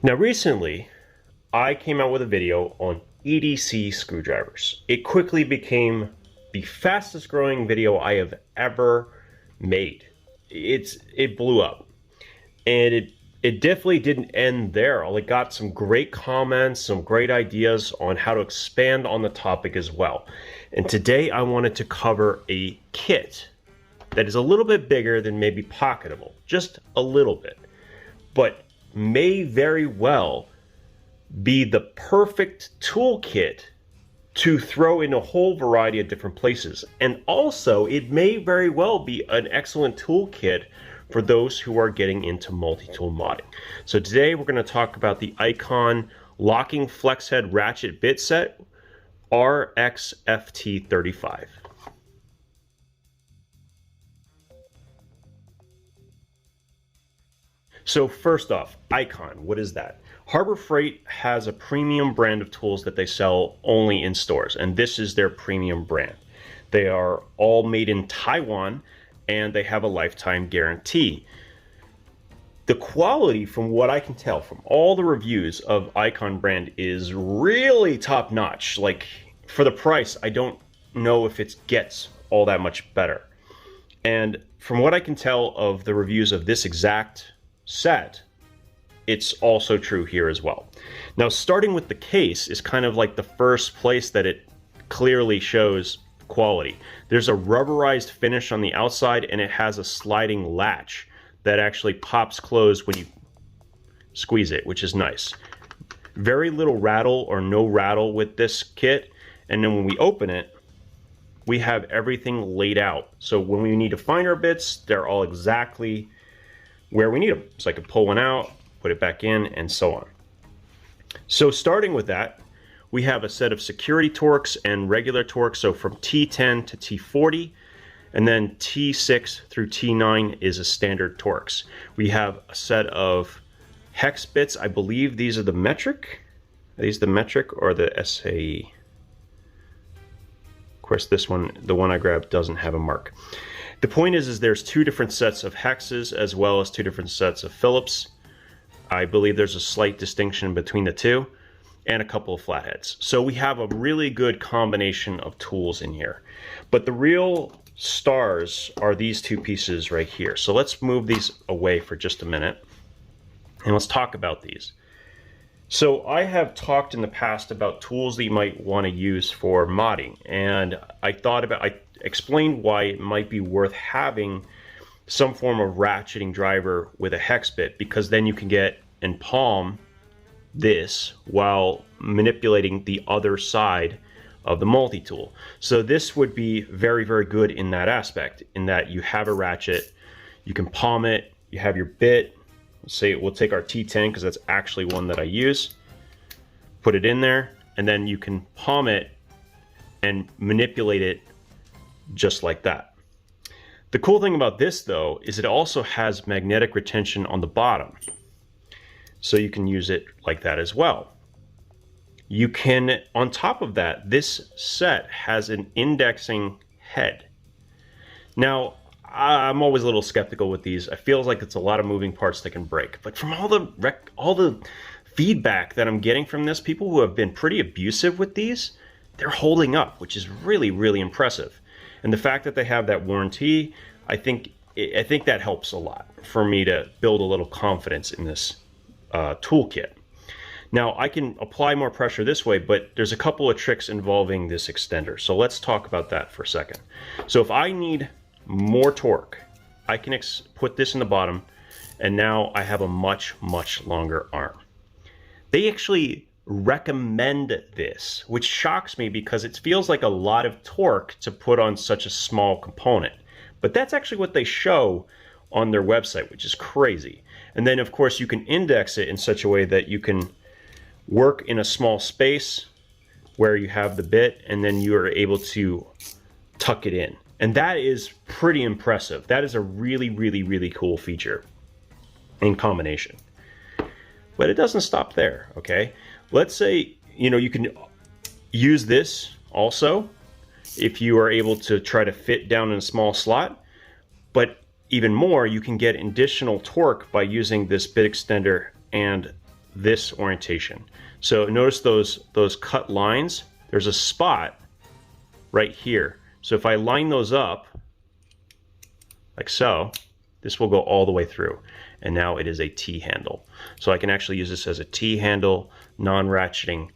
Now recently, I came out with a video on EDC screwdrivers. It quickly became the fastest growing video I have ever made. It blew up. And it definitely didn't end there. I got some great comments, some great ideas on how to expand on the topic as well. And today I wanted to cover a kit that is a little bit bigger than maybe pocketable, just a little bit, but may very well be the perfect toolkit to throw in a whole variety of different places. And also, it may very well be an excellent toolkit for those who are getting into multi-tool modding. So today we're going to talk about the Icon Locking Flex Head Ratchet Bit Set RXFT-35. So first off, Icon, what is that? Harbor Freight has a premium brand of tools that they sell only in stores, and this is their premium brand. They are all made in Taiwan, and they have a lifetime guarantee. The quality, from what I can tell from all the reviews of Icon brand, is really top notch. Like, for the price, I don't know if it gets all that much better. And from what I can tell of the reviews of this exact set, it's also true here as well. Now, starting with the case is kind of like the first place that it clearly shows quality. There's a rubberized finish on the outside, and it has a sliding latch that actually pops closed when you squeeze it, which is nice. Very little rattle or no rattle with this kit. And then when we open it, we have everything laid out. So when we need to find our bits, they're all exactly where we need them. So I can pull one out, put it back in, and so on. So starting with that, we have a set of security torques and regular torques. So from T10 to T40, and then T6 through T9 is a standard torques. We have a set of Hex Bits. I believe these are the metric. Are these the metric or the SAE? Of course, this one, the one I grabbed, doesn't have a mark. The point is there's two different sets of hexes as well as two different sets of Phillips. I believe there's a slight distinction between the two, and a couple of flatheads. So we have a really good combination of tools in here. But the real stars are these two pieces right here. So let's move these away for just a minute, and let's talk about these. So I have talked in the past about tools that you might want to use for modding, and I explained why it might be worth having some form of ratcheting driver with a hex bit, because then you can get and palm this while manipulating the other side of the multi-tool. So this would be very, very good in that aspect, in that you have a ratchet, you can palm it, you have your bit. Let's say we'll take our T10 because that's actually one that I use, put it in there, and then you can palm it and manipulate it just like that. The cool thing about this, though, is it also has magnetic retention on the bottom. So you can use it like that as well. You can, on top of that, this set has an indexing head. Now, I'm always a little skeptical with these. I feel like it's a lot of moving parts that can break. But from all the feedback that I'm getting from this, people who have been pretty abusive with these, they're holding up, which is really, really impressive. And the fact that they have that warranty, I think that helps a lot for me to build a little confidence in this toolkit. Now, I can apply more pressure this way, but there's a couple of tricks involving this extender. So let's talk about that for a second. So if I need more torque, I can put this in the bottom, and now I have a much, much longer arm. They actually recommend this, which shocks me because it feels like a lot of torque to put on such a small component. But that's actually what they show on their website, which is crazy. And then, of course, you can index it in such a way that you can work in a small space where you have the bit, and then you are able to tuck it in. And that is pretty impressive. That is a really, really, really cool feature in combination. But it doesn't stop there, okay? Let's say, you can use this also if you are able to try to fit down in a small slot. But even more, you can get additional torque by using this bit extender and this orientation. So notice those cut lines, there's a spot right here. So if I line those up like so, this will go all the way through. And now it is a T-handle. So I can actually use this as a T-handle, non-ratcheting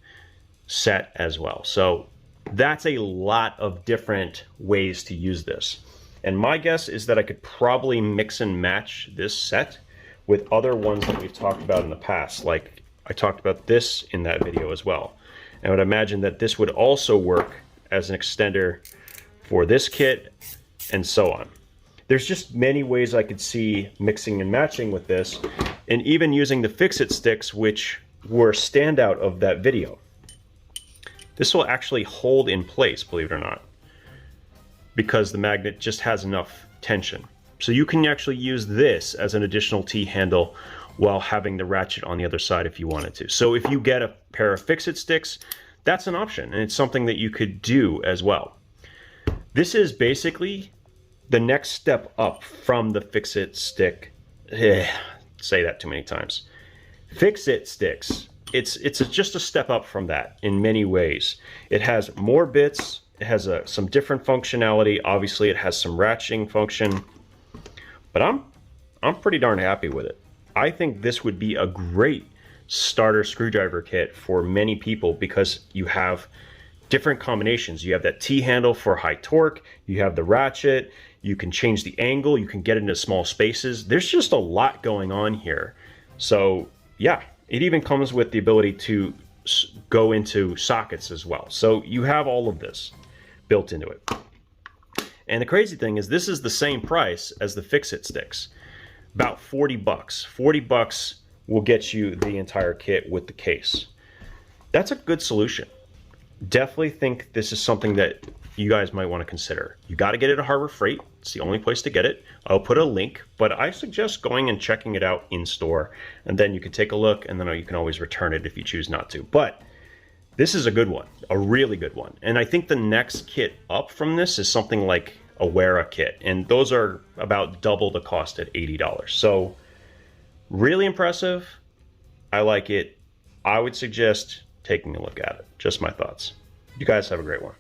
set as well. So that's a lot of different ways to use this. And my guess is that I could probably mix and match this set with other ones that we've talked about in the past. Like I talked about this in that video as well. I would imagine that this would also work as an extender for this kit and so on. There's just many ways I could see mixing and matching with this, and even using the fix-it sticks, which were standout of that video. This will actually hold in place, believe it or not, because the magnet just has enough tension. So you can actually use this as an additional T-handle while having the ratchet on the other side if you wanted to. So if you get a pair of fix-it sticks, that's an option, and it's something that you could do as well. This is basically the next step up from the fix-it stick. Say that too many times. Fix-it sticks. It's just a step up from that in many ways. It has more bits. It has some different functionality. Obviously, it has some ratcheting function. But I'm pretty darn happy with it. I think this would be a great starter screwdriver kit for many people because you have different combinations. You have that T-handle for high torque. You have the ratchet. You can change the angle. You can get into small spaces. There's just a lot going on here. So yeah, it even comes with the ability to go into sockets as well. So you have all of this built into it. And the crazy thing is this is the same price as the fix-it sticks. About 40 bucks. 40 bucks will get you the entire kit with the case. That's a good solution. Definitely think this is something that you guys might want to consider. You got to get it at Harbor Freight. It's the only place to get it. I'll put a link, but I suggest going and checking it out in store, and then you can take a look, and then you can always return it if you choose not to. But this is a good one, a really good one. And I think the next kit up from this is something like a Wera kit, and those are about double the cost at $80. So really impressive. I like it. I would suggest taking a look at it. Just my thoughts. You guys have a great one.